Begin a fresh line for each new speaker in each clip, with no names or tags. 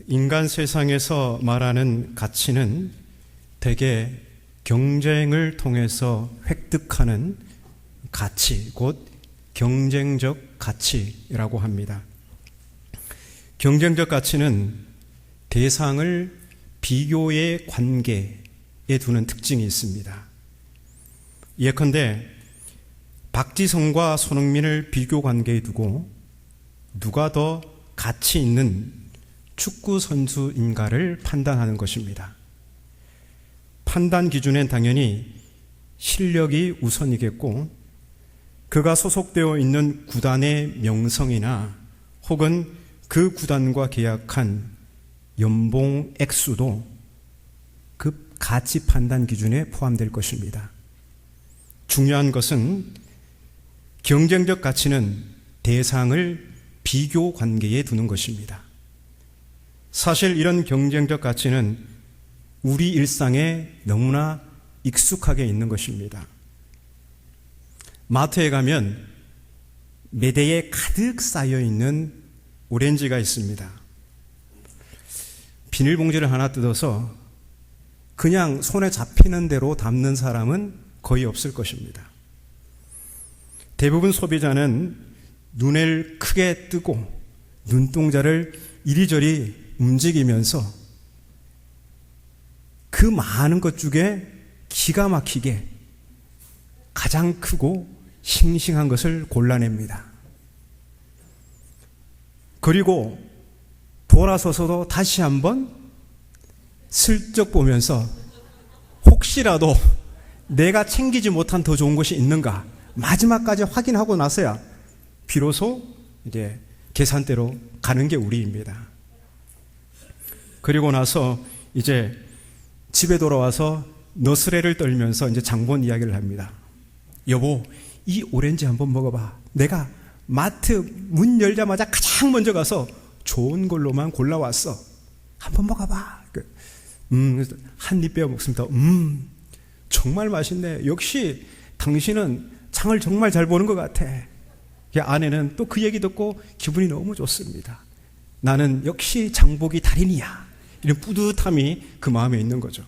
인간 세상에서 말하는 가치는 대개 경쟁을 통해서 획득하는 가치, 곧 경쟁적 가치라고 합니다. 경쟁적 가치는 대상을 비교의 관계에 두는 특징이 있습니다. 예컨대 박지성과 손흥민을 비교 관계에 두고 누가 더 가치 있는 축구 선수인가를 판단하는 것입니다. 판단 기준엔 당연히 실력이 우선이겠고, 그가 소속되어 있는 구단의 명성이나 혹은 그 구단과 계약한 연봉 액수도 그 가치 판단 기준에 포함될 것입니다. 중요한 것은 경쟁적 가치는 대상을 비교 관계에 두는 것입니다. 사실 이런 경쟁적 가치는 우리 일상에 너무나 익숙하게 있는 것입니다. 마트에 가면 매대에 가득 쌓여 있는 오렌지가 있습니다. 비닐봉지를 하나 뜯어서 그냥 손에 잡히는 대로 담는 사람은 거의 없을 것입니다. 대부분 소비자는 눈을 크게 뜨고 눈동자를 이리저리 움직이면서 그 많은 것 중에 기가 막히게 가장 크고 싱싱한 것을 골라냅니다. 그리고 돌아서서도 다시 한번 슬쩍 보면서 혹시라도 내가 챙기지 못한 더 좋은 것이 있는가 마지막까지 확인하고 나서야 비로소 이제 계산대로 가는 게 우리입니다. 그리고 나서 이제 집에 돌아와서 너스레를 떨면서 이제 장본 이야기를 합니다. 여보, 이 오렌지 한번 먹어봐. 내가 마트 문 열자마자 가장 먼저 가서 좋은 걸로만 골라왔어. 한번 먹어봐. 한 입 빼어 먹습니다. 정말 맛있네. 역시 당신은 장을 정말 잘 보는 것 같아. 아내는 또 그 얘기 듣고 기분이 너무 좋습니다. 나는 역시 장보기 달인이야. 이런 뿌듯함이 그 마음에 있는 거죠.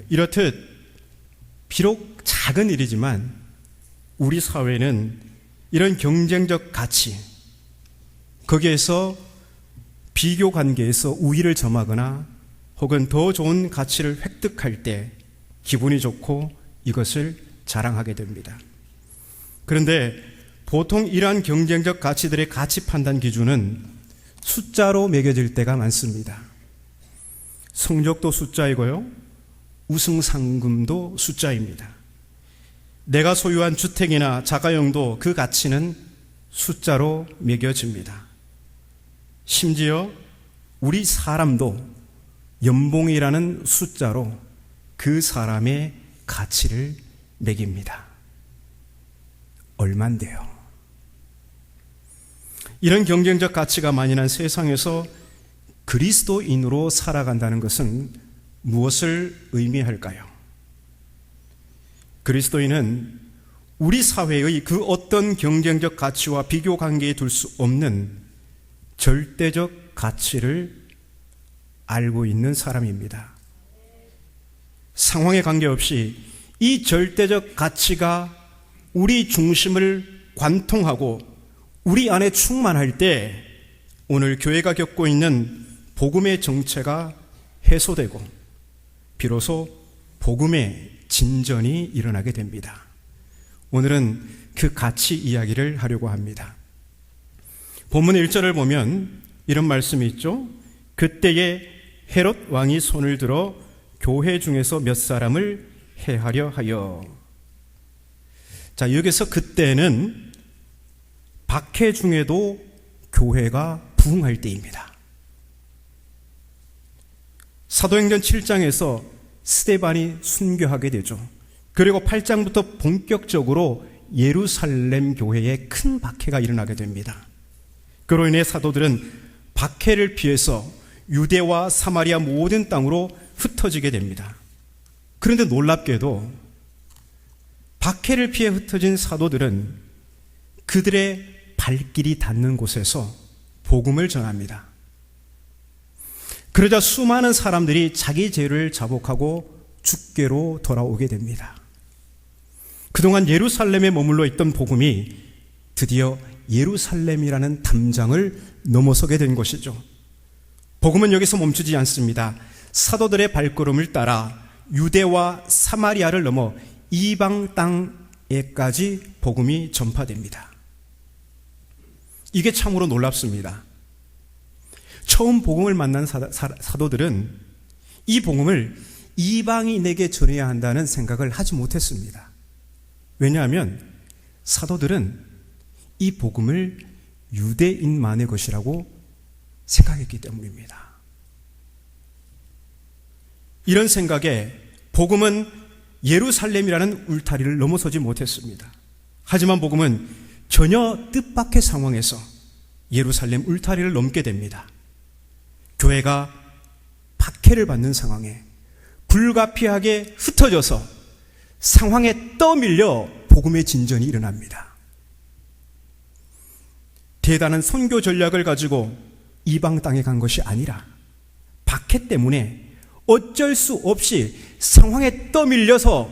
이렇듯 비록 작은 일이지만 우리 사회는 이런 경쟁적 가치, 거기에서 비교 관계에서 우위를 점하거나 혹은 더 좋은 가치를 획득할 때 기분이 좋고 이것을 자랑하게 됩니다. 그런데 보통 이러한 경쟁적 가치들의 가치 판단 기준은 숫자로 매겨질 때가 많습니다. 성적도 숫자이고요, 우승 상금도 숫자입니다. 내가 소유한 주택이나 자가용도 그 가치는 숫자로 매겨집니다. 심지어 우리 사람도 연봉이라는 숫자로 그 사람의 가치를 매깁니다. 얼만데요? 이런 경쟁적 가치가 만연한 세상에서 그리스도인으로 살아간다는 것은 무엇을 의미할까요? 그리스도인은 우리 사회의 그 어떤 경쟁적 가치와 비교 관계에 둘 수 없는 절대적 가치를 알고 있는 사람입니다. 상황에 관계없이 이 절대적 가치가 우리 중심을 관통하고 우리 안에 충만할 때 오늘 교회가 겪고 있는 복음의 정체가 해소되고 비로소 복음의 진전이 일어나게 됩니다. 오늘은 그 가치 이야기를 하려고 합니다. 본문 1절을 보면 이런 말씀이 있죠. 그때에 헤롯 왕이 손을 들어 교회 중에서 몇 사람을 해하려 하여. 자, 여기서 그때는 박해 중에도 교회가 부흥할 때입니다. 사도행전 7장에서 스데반이 순교하게 되죠. 그리고 8장부터 본격적으로 예루살렘 교회에 큰 박해가 일어나게 됩니다. 그로 인해 사도들은 박해를 피해서 유대와 사마리아 모든 땅으로 흩어지게 됩니다. 그런데 놀랍게도 박해를 피해 흩어진 사도들은 그들의 발길이 닿는 곳에서 복음을 전합니다. 그러자 수많은 사람들이 자기 죄를 자복하고 주께로 돌아오게 됩니다. 그동안 예루살렘에 머물러 있던 복음이 드디어 예루살렘이라는 담장을 넘어서게 된 것이죠. 복음은 여기서 멈추지 않습니다. 사도들의 발걸음을 따라 유대와 사마리아를 넘어 이방 땅에까지 복음이 전파됩니다. 이게 참으로 놀랍습니다. 처음 복음을 만난 사도들은 이 복음을 이방인에게 전해야 한다는 생각을 하지 못했습니다. 왜냐하면 사도들은 이 복음을 유대인만의 것이라고 생각했기 때문입니다. 이런 생각에 복음은 예루살렘이라는 울타리를 넘어서지 못했습니다. 하지만 복음은 전혀 뜻밖의 상황에서 예루살렘 울타리를 넘게 됩니다. 교회가 박해를 받는 상황에 불가피하게 흩어져서 상황에 떠밀려 복음의 진전이 일어납니다. 대단한 선교 전략을 가지고 이방 땅에 간 것이 아니라 박해 때문에 어쩔 수 없이 상황에 떠밀려서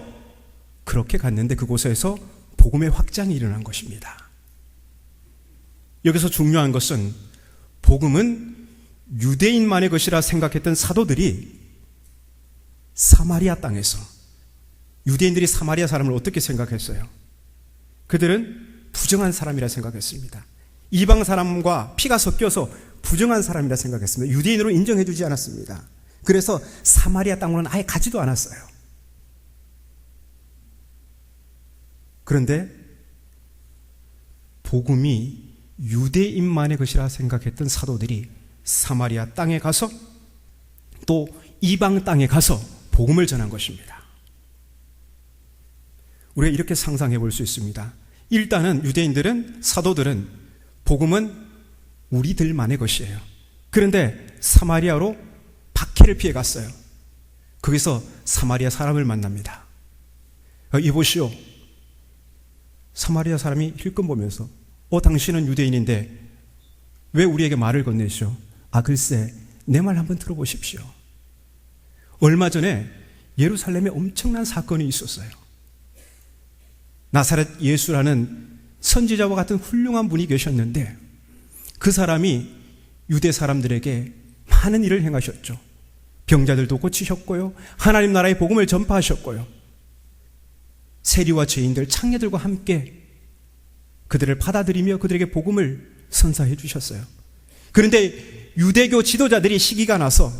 그렇게 갔는데 그곳에서 복음의 확장이 일어난 것입니다. 여기서 중요한 것은 복음은 유대인만의 것이라 생각했던 사도들이 사마리아 땅에서, 유대인들이 사마리아 사람을 어떻게 생각했어요? 그들은 부정한 사람이라 생각했습니다. 이방 사람과 피가 섞여서 부정한 사람이라 생각했습니다. 유대인으로 인정해 주지 않았습니다. 그래서 사마리아 땅으로는 아예 가지도 않았어요. 그런데 복음이 유대인만의 것이라 생각했던 사도들이 사마리아 땅에 가서 또 이방 땅에 가서 복음을 전한 것입니다. 우리가 이렇게 상상해 볼 수 있습니다. 일단은 유대인들은, 사도들은 복음은 우리들만의 것이에요. 그런데 사마리아로 박해를 피해 갔어요. 거기서 사마리아 사람을 만납니다. 이보시오. 사마리아 사람이 힐끔 보면서 당신은 유대인인데 왜 우리에게 말을 건네시오? 글쎄, 내 말 한번 들어보십시오. 얼마 전에 예루살렘에 엄청난 사건이 있었어요. 나사렛 예수라는 선지자와 같은 훌륭한 분이 계셨는데 그 사람이 유대 사람들에게 많은 일을 행하셨죠. 병자들도 고치셨고요, 하나님 나라의 복음을 전파하셨고요, 세리와 죄인들, 창녀들과 함께 그들을 받아들이며 그들에게 복음을 선사해 주셨어요. 그런데 유대교 지도자들이 시기가 나서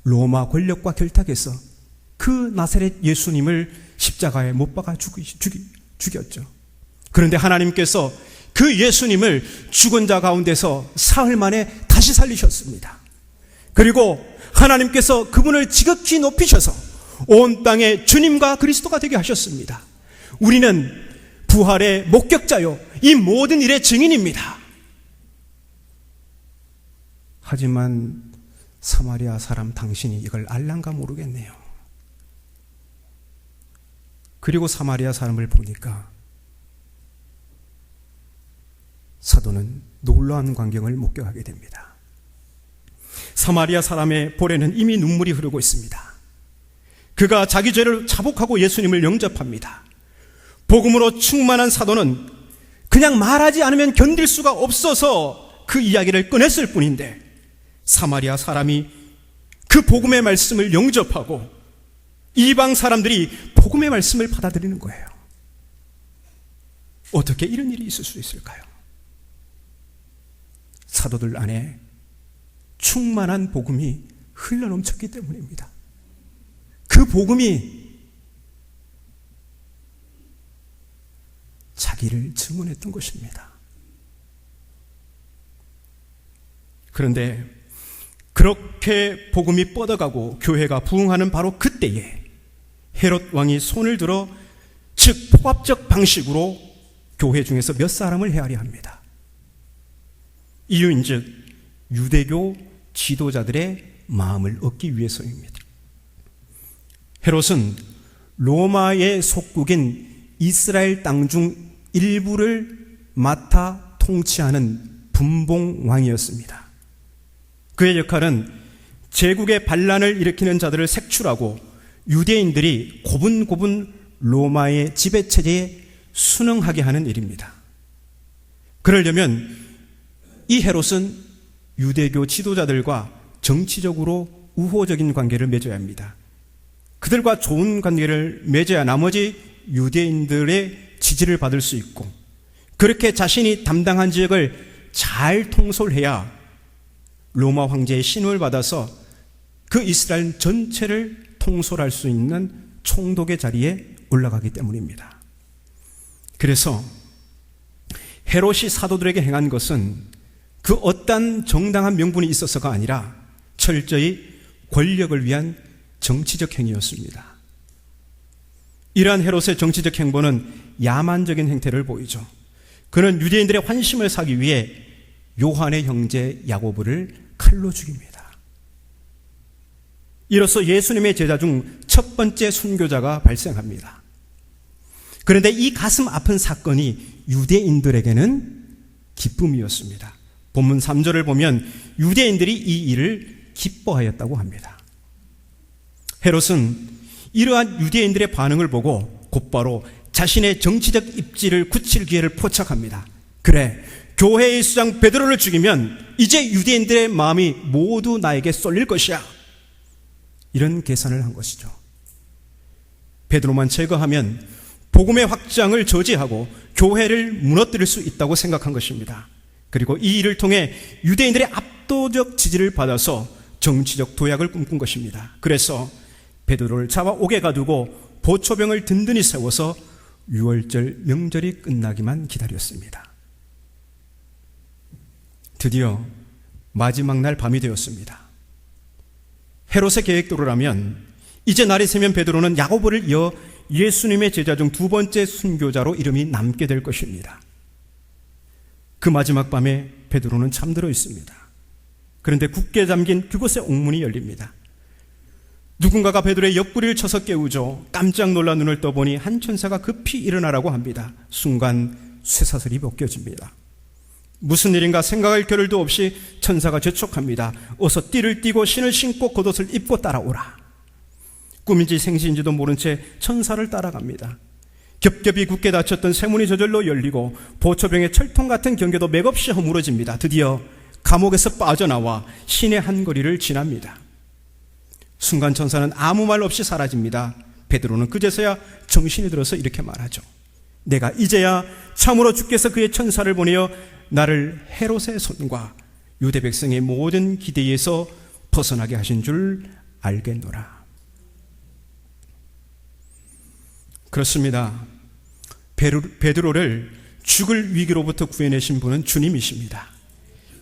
로마 권력과 결탁해서 그 나사렛 예수님을 십자가에 못 박아 죽였죠. 그런데 하나님께서 그 예수님을 죽은 자 가운데서 사흘 만에 다시 살리셨습니다. 그리고 하나님께서 그분을 지극히 높이셔서 온 땅의 주님과 그리스도가 되게 하셨습니다. 우리는 부활의 목격자요, 이 모든 일의 증인입니다. 하지만 사마리아 사람 당신이 이걸 알란가 모르겠네요. 그리고 사마리아 사람을 보니까 사도는 놀라운 광경을 목격하게 됩니다. 사마리아 사람의 볼에는 이미 눈물이 흐르고 있습니다. 그가 자기 죄를 자복하고 예수님을 영접합니다. 복음으로 충만한 사도는 그냥 말하지 않으면 견딜 수가 없어서 그 이야기를 꺼냈을 뿐인데 사마리아 사람이 그 복음의 말씀을 영접하고 이방 사람들이 복음의 말씀을 받아들이는 거예요. 어떻게 이런 일이 있을 수 있을까요? 사도들 안에 충만한 복음이 흘러넘쳤기 때문입니다. 그 복음이 자기를 증언했던 것입니다. 그런데 그렇게 복음이 뻗어가고 교회가 부흥하는 바로 그때에 헤롯 왕이 손을 들어 즉 포압적 방식으로 교회 중에서 몇 사람을 헤아려 합니다. 이유인즉 유대교 지도자들의 마음을 얻기 위해서입니다. 헤롯은 로마의 속국인 이스라엘 땅 중 일부를 맡아 통치하는 분봉왕이었습니다. 그의 역할은 제국의 반란을 일으키는 자들을 색출하고 유대인들이 고분고분 로마의 지배체제에 순응하게 하는 일입니다. 그러려면 이 헤롯은 유대교 지도자들과 정치적으로 우호적인 관계를 맺어야 합니다. 그들과 좋은 관계를 맺어야 나머지 유대인들의 지지를 받을 수 있고, 그렇게 자신이 담당한 지역을 잘 통솔해야 로마 황제의 신임을 받아서 그 이스라엘 전체를 통솔할 수 있는 총독의 자리에 올라가기 때문입니다. 그래서 헤롯이 사도들에게 행한 것은 그 어떤 정당한 명분이 있어서가 아니라 철저히 권력을 위한 정치적 행위였습니다. 이러한 헤롯의 정치적 행보는 야만적인 행태를 보이죠. 그는 유대인들의 환심을 사기 위해 요한의 형제 야고보를 칼로 죽입니다. 이로써 예수님의 제자 중 첫 번째 순교자가 발생합니다. 그런데 이 가슴 아픈 사건이 유대인들에게는 기쁨이었습니다. 본문 3절을 보면 유대인들이 이 일을 기뻐하였다고 합니다. 헤롯은 이러한 유대인들의 반응을 보고 곧바로 자신의 정치적 입지를 굳힐 기회를 포착합니다. 그래, 교회의 수장 베드로를 죽이면 이제 유대인들의 마음이 모두 나에게 쏠릴 것이야. 이런 계산을 한 것이죠. 베드로만 제거하면 복음의 확장을 저지하고 교회를 무너뜨릴 수 있다고 생각한 것입니다. 그리고 이 일을 통해 유대인들의 압도적 지지를 받아서 정치적 도약을 꿈꾼 것입니다. 그래서 베드로를 잡아 옥에 가두고 보초병을 든든히 세워서 유월절 명절이 끝나기만 기다렸습니다. 드디어 마지막 날 밤이 되었습니다. 헤롯의 계획대로라면 이제 날이 새면 베드로는 야고보를 이어 예수님의 제자 중 두 번째 순교자로 이름이 남게 될 것입니다. 그 마지막 밤에 베드로는 잠들어 있습니다. 그런데 굳게 잠긴 그곳의 옥문이 열립니다. 누군가가 베드로의 옆구리를 쳐서 깨우죠. 깜짝 놀라 눈을 떠보니 한 천사가 급히 일어나라고 합니다. 순간 쇠사슬이 벗겨집니다. 무슨 일인가 생각할 겨를도 없이 천사가 재촉합니다. 어서 띠를 띠고 신을 신고 겉옷을 입고 따라오라. 꿈인지 생시인지도 모른 채 천사를 따라갑니다. 겹겹이 굳게 닫혔던 쇠문이 저절로 열리고 보초병의 철통 같은 경계도 맥없이 허물어집니다. 드디어 감옥에서 빠져나와 시내 한 거리를 지납니다. 순간 천사는 아무 말 없이 사라집니다. 베드로는 그제서야 정신이 들어서 이렇게 말하죠. 내가 이제야 참으로 주께서 그의 천사를 보내어 나를 헤롯의 손과 유대 백성의 모든 기대에서 벗어나게 하신 줄 알겠노라. 그렇습니다. 베드로를 죽을 위기로부터 구해내신 분은 주님이십니다.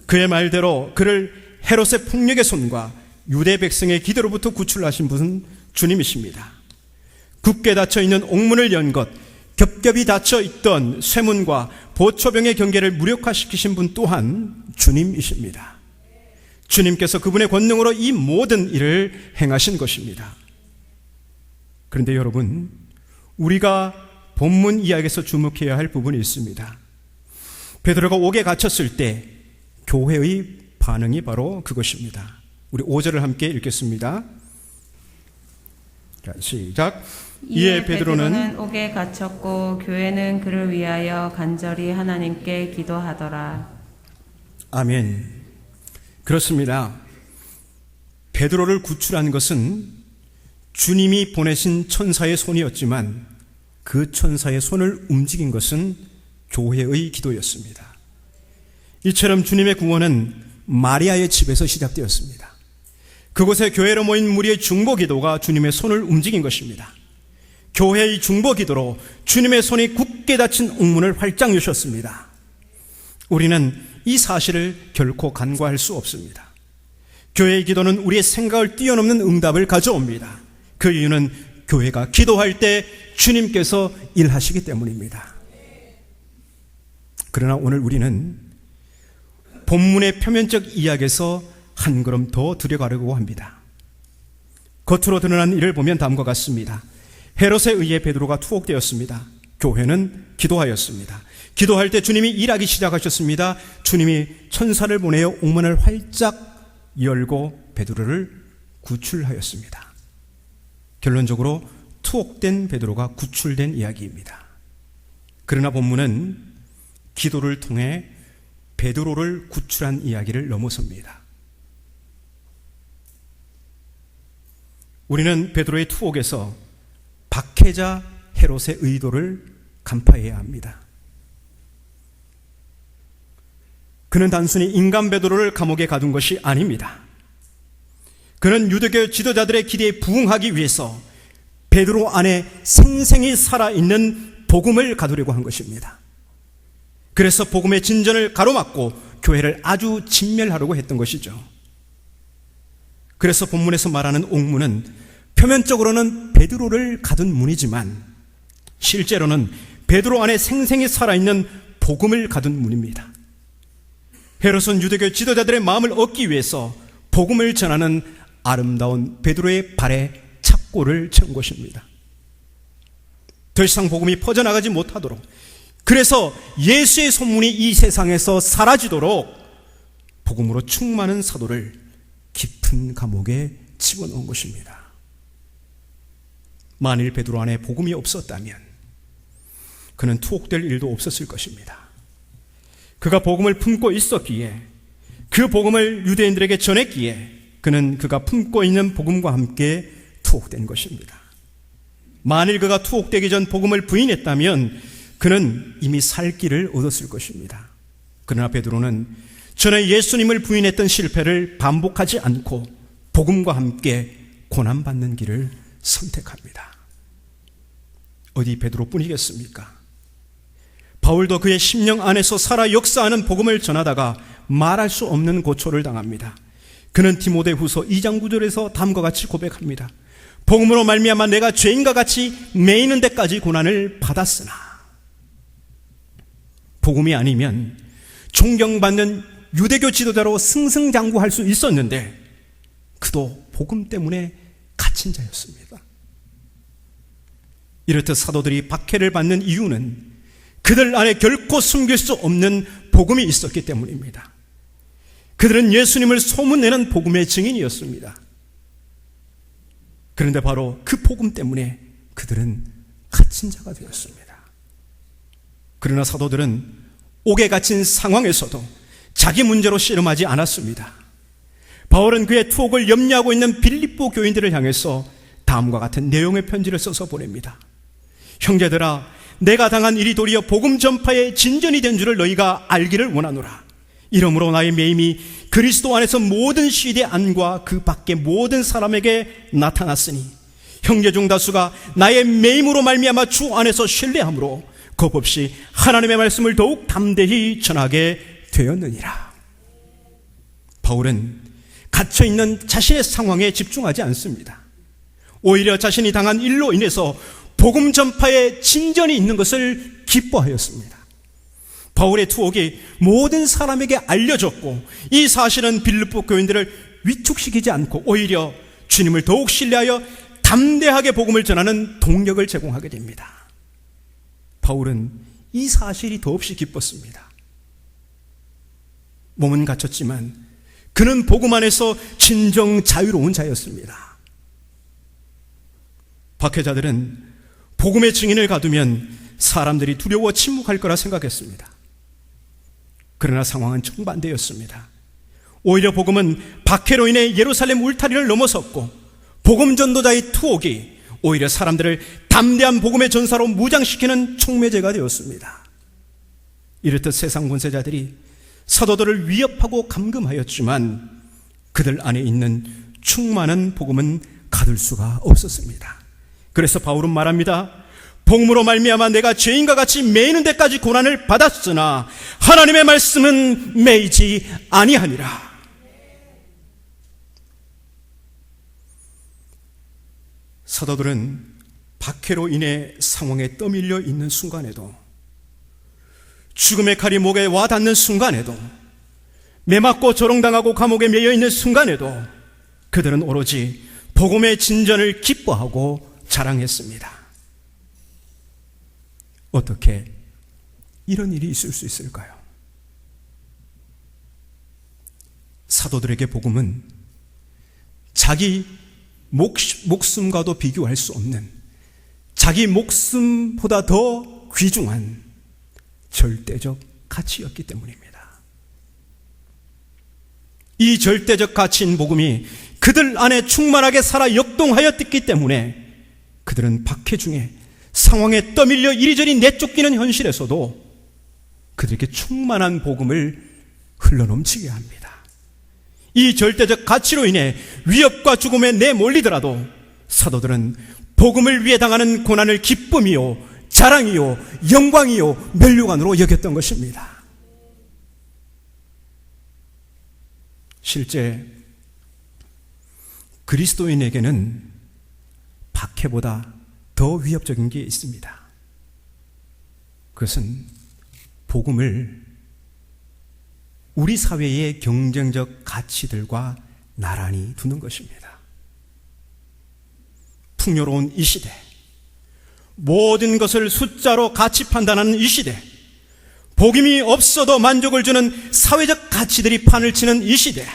그의 말대로 그를 헤롯의 폭력의 손과 유대 백성의 기대로부터 구출하신 분은 주님이십니다. 굳게 닫혀있는 옥문을 연 것, 겹겹이 닫혀있던 쇠문과 보초병의 경계를 무력화시키신 분 또한 주님이십니다. 주님께서 그분의 권능으로 이 모든 일을 행하신 것입니다. 그런데 여러분, 우리가 본문 이야기에서 주목해야 할 부분이 있습니다. 베드로가 옥에 갇혔을 때 교회의 반응이 바로 그것입니다. 우리 5절을 함께 읽겠습니다. 자, 시작. 이에 베드로는
옥에 갇혔고 교회는 그를 위하여 간절히 하나님께 기도하더라.
아멘. 그렇습니다. 베드로를 구출한 것은 주님이 보내신 천사의 손이었지만 그 천사의 손을 움직인 것은 교회의 기도였습니다. 이처럼 주님의 구원은 마리아의 집에서 시작되었습니다. 그곳에 교회로 모인 무리의 중보 기도가 주님의 손을 움직인 것입니다. 교회의 중보 기도로 주님의 손이 굳게 닫힌 옥문을 활짝 여셨습니다. 우리는 이 사실을 결코 간과할 수 없습니다. 교회의 기도는 우리의 생각을 뛰어넘는 응답을 가져옵니다. 그 이유는 교회가 기도할 때 주님께서 일하시기 때문입니다. 그러나 오늘 우리는 본문의 표면적 이야기에서 한 걸음 더 들여가려고 합니다. 겉으로 드러난 일을 보면 다음과 같습니다. 헤롯에 의해 베드로가 투옥되었습니다. 교회는 기도하였습니다. 기도할 때 주님이 일하기 시작하셨습니다. 주님이 천사를 보내어 옥문을 활짝 열고 베드로를 구출하였습니다. 결론적으로 투옥된 베드로가 구출된 이야기입니다. 그러나 본문은 기도를 통해 베드로를 구출한 이야기를 넘어섭니다. 우리는 베드로의 투옥에서 박해자 헤롯의 의도를 간파해야 합니다. 그는 단순히 인간 베드로를 감옥에 가둔 것이 아닙니다. 그는 유대교 지도자들의 기대에 부응하기 위해서 베드로 안에 생생히 살아있는 복음을 가두려고 한 것입니다. 그래서 복음의 진전을 가로막고 교회를 아주 진멸하려고 했던 것이죠. 그래서 본문에서 말하는 옥문은 표면적으로는 베드로를 가둔 문이지만 실제로는 베드로 안에 생생히 살아있는 복음을 가둔 문입니다. 헤롯은 유대교 지도자들의 마음을 얻기 위해서 복음을 전하는 아름다운 베드로의 발에 착고를 채운 것입니다. 더 이상 복음이 퍼져나가지 못하도록, 그래서 예수의 소문이 이 세상에서 사라지도록 복음으로 충만한 사도를 깊은 감옥에 집어넣은 것입니다. 만일 베드로 안에 복음이 없었다면 그는 투옥될 일도 없었을 것입니다. 그가 복음을 품고 있었기에, 그 복음을 유대인들에게 전했기에 그는 그가 품고 있는 복음과 함께 투옥된 것입니다. 만일 그가 투옥되기 전 복음을 부인했다면 그는 이미 살 길을 얻었을 것입니다. 그러나 베드로는 전에 예수님을 부인했던 실패를 반복하지 않고 복음과 함께 고난받는 길을 선택합니다. 어디 베드로뿐이겠습니까? 바울도 그의 심령 안에서 살아 역사하는 복음을 전하다가 말할 수 없는 고초를 당합니다. 그는 디모데후서 2장 9절에서 다음과 같이 고백합니다. 복음으로 말미암아 내가 죄인과 같이 매이는 데까지 고난을 받았으나, 복음이 아니면 존경받는 유대교 지도자로 승승장구할 수 있었는데 그도 복음 때문에 갇힌 자였습니다. 이렇듯 사도들이 박해를 받는 이유는 그들 안에 결코 숨길 수 없는 복음이 있었기 때문입니다. 그들은 예수님을 소문내는 복음의 증인이었습니다. 그런데 바로 그 복음 때문에 그들은 갇힌 자가 되었습니다. 그러나 사도들은 옥에 갇힌 상황에서도 자기 문제로 씨름하지 않았습니다. 바울은 그의 투옥을 염려하고 있는 빌립보 교인들을 향해서 다음과 같은 내용의 편지를 써서 보냅니다. 형제들아, 내가 당한 일이 도리어 복음 전파의 진전이 된 줄을 너희가 알기를 원하노라. 이러므로 나의 매임이 그리스도 안에서 모든 시대 안과 그 밖의 모든 사람에게 나타났으니 형제 중 다수가 나의 매임으로 말미암아 주 안에서 신뢰함으로 겁없이 하나님의 말씀을 더욱 담대히 전하게 되었느니라. 바울은 갇혀있는 자신의 상황에 집중하지 않습니다. 오히려 자신이 당한 일로 인해서 복음 전파에 진전이 있는 것을 기뻐하였습니다. 바울의 투옥이 모든 사람에게 알려졌고 이 사실은 빌립보 교인들을 위축시키지 않고 오히려 주님을 더욱 신뢰하여 담대하게 복음을 전하는 동력을 제공하게 됩니다. 바울은 이 사실이 더없이 기뻤습니다. 몸은 갇혔지만 그는 복음 안에서 진정 자유로운 자였습니다. 박해자들은 복음의 증인을 가두면 사람들이 두려워 침묵할 거라 생각했습니다. 그러나 상황은 정반대였습니다. 오히려 복음은 박해로 인해 예루살렘 울타리를 넘어섰고 복음 전도자의 투옥이 오히려 사람들을 담대한 복음의 전사로 무장시키는 촉매제가 되었습니다. 이렇듯 세상 권세자들이 사도들을 위협하고 감금하였지만 그들 안에 있는 충만한 복음은 가둘 수가 없었습니다. 그래서 바울은 말합니다. 복음으로 말미암아 내가 죄인과 같이 매이는 데까지 고난을 받았으나 하나님의 말씀은 매이지 아니하니라. 사도들은 박해로 인해 상황에 떠밀려 있는 순간에도, 죽음의 칼이 목에 와닿는 순간에도, 매맞고 조롱당하고 감옥에 매여 있는 순간에도 그들은 오로지 복음의 진전을 기뻐하고 자랑했습니다. 어떻게 이런 일이 있을 수 있을까요? 사도들에게 복음은 자기 목숨과도 비교할 수 없는, 자기 목숨보다 더 귀중한 절대적 가치였기 때문입니다. 이 절대적 가치인 복음이 그들 안에 충만하게 살아 역동하였기 때문에 그들은 박해 중에 상황에 떠밀려 이리저리 내쫓기는 현실에서도 그들에게 충만한 복음을 흘러넘치게 합니다. 이 절대적 가치로 인해 위협과 죽음에 내몰리더라도 사도들은 복음을 위해 당하는 고난을 기쁨이요, 자랑이요, 영광이요, 면류관으로 여겼던 것입니다. 실제 그리스도인에게는 박해보다 더 위협적인 게 있습니다. 그것은 복음을 우리 사회의 경쟁적 가치들과 나란히 두는 것입니다. 풍요로운 이 시대, 모든 것을 숫자로 가치 판단하는 이 시대, 복음이 없어도 만족을 주는 사회적 가치들이 판을 치는 이 시대,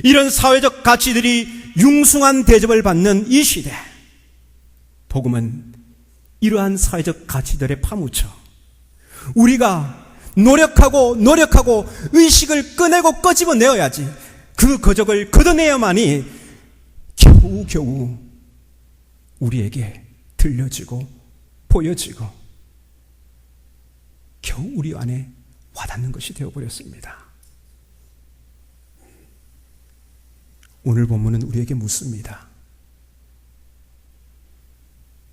이런 사회적 가치들이 융숭한 대접을 받는 이 시대, 복음은 이러한 사회적 가치들에 파묻혀 우리가 노력하고 의식을 꺼내고 끄집어내어야지, 그 거적을 걷어내야만이 겨우겨우 우리에게 들려지고 보여지고 겨우 우리 안에 와닿는 것이 되어버렸습니다. 오늘 본문은 우리에게 묻습니다.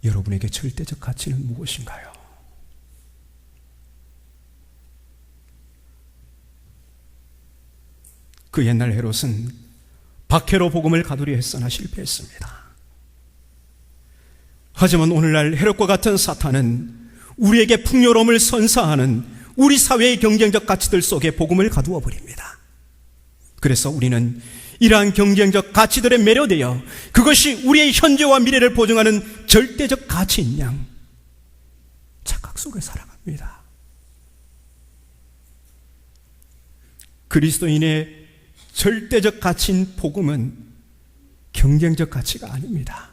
여러분에게 절대적 가치는 무엇인가요? 그 옛날 헤롯은 박해로 복음을 가두려 했으나 실패했습니다. 하지만 오늘날 헤롯과 같은 사탄은 우리에게 풍요로움을 선사하는 우리 사회의 경쟁적 가치들 속에 복음을 가두어 버립니다. 그래서 우리는 이러한 경쟁적 가치들에 매료되어 그것이 우리의 현재와 미래를 보증하는 절대적 가치인 양 착각 속에 살아갑니다. 그리스도인의 절대적 가치인 복음은 경쟁적 가치가 아닙니다.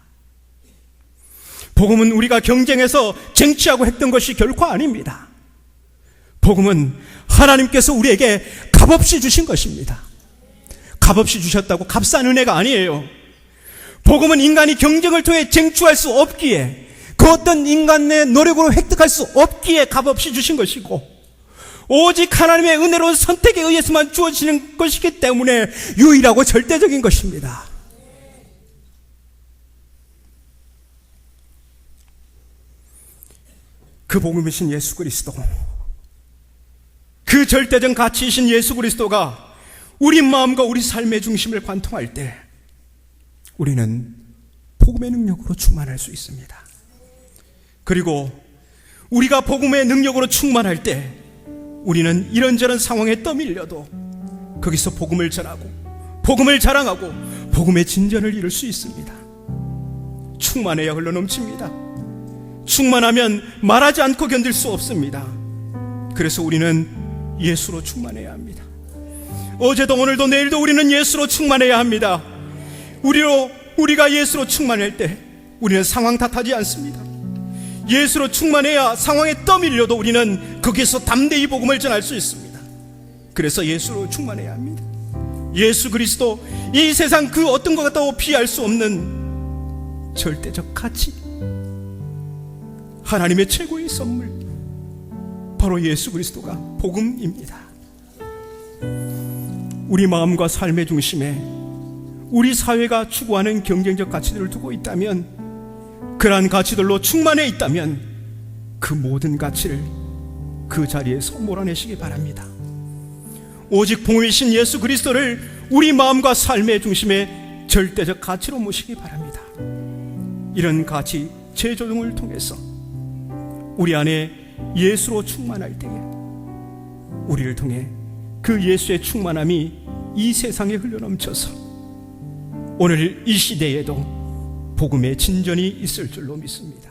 복음은 우리가 경쟁해서 쟁취하고 했던 것이 결코 아닙니다. 복음은 하나님께서 우리에게 값없이 주신 것입니다. 값없이 주셨다고 값싼 은혜가 아니에요. 복음은 인간이 경쟁을 통해 쟁취할 수 없기에, 그 어떤 인간의 노력으로 획득할 수 없기에 값없이 주신 것이고, 오직 하나님의 은혜로운 선택에 의해서만 주어지는 것이기 때문에 유일하고 절대적인 것입니다. 그 복음이신 예수 그리스도, 그 절대적 가치이신 예수 그리스도가 우리 마음과 우리 삶의 중심을 관통할 때 우리는 복음의 능력으로 충만할 수 있습니다. 그리고 우리가 복음의 능력으로 충만할 때 우리는 이런저런 상황에 떠밀려도 거기서 복음을 전하고 복음을 자랑하고 복음의 진전을 이룰 수 있습니다. 충만해야 흘러넘칩니다. 충만하면 말하지 않고 견딜 수 없습니다. 그래서 우리는 예수로 충만해야 합니다. 어제도 오늘도 내일도 우리는 예수로 충만해야 합니다. 우리가 예수로 충만할 때 우리는 상황 탓하지 않습니다. 예수로 충만해야 상황에 떠밀려도 우리는 거기에서 담대히 복음을 전할 수 있습니다. 그래서 예수로 충만해야 합니다. 예수 그리스도, 이 세상 그 어떤 것과도 비할 수 없는 절대적 가치, 하나님의 최고의 선물, 바로 예수 그리스도가 복음입니다. 우리 마음과 삶의 중심에 우리 사회가 추구하는 경쟁적 가치들을 두고 있다면, 그러한 가치들로 충만해 있다면 그 모든 가치를 그 자리에서 몰아내시기 바랍니다. 오직 복음이신 예수 그리스도를 우리 마음과 삶의 중심에 절대적 가치로 모시기 바랍니다. 이런 가치 재조정을 통해서 우리 안에 예수로 충만할 때에 우리를 통해 그 예수의 충만함이 이 세상에 흘러넘쳐서 오늘 이 시대에도 복음의 진전이 있을 줄로 믿습니다.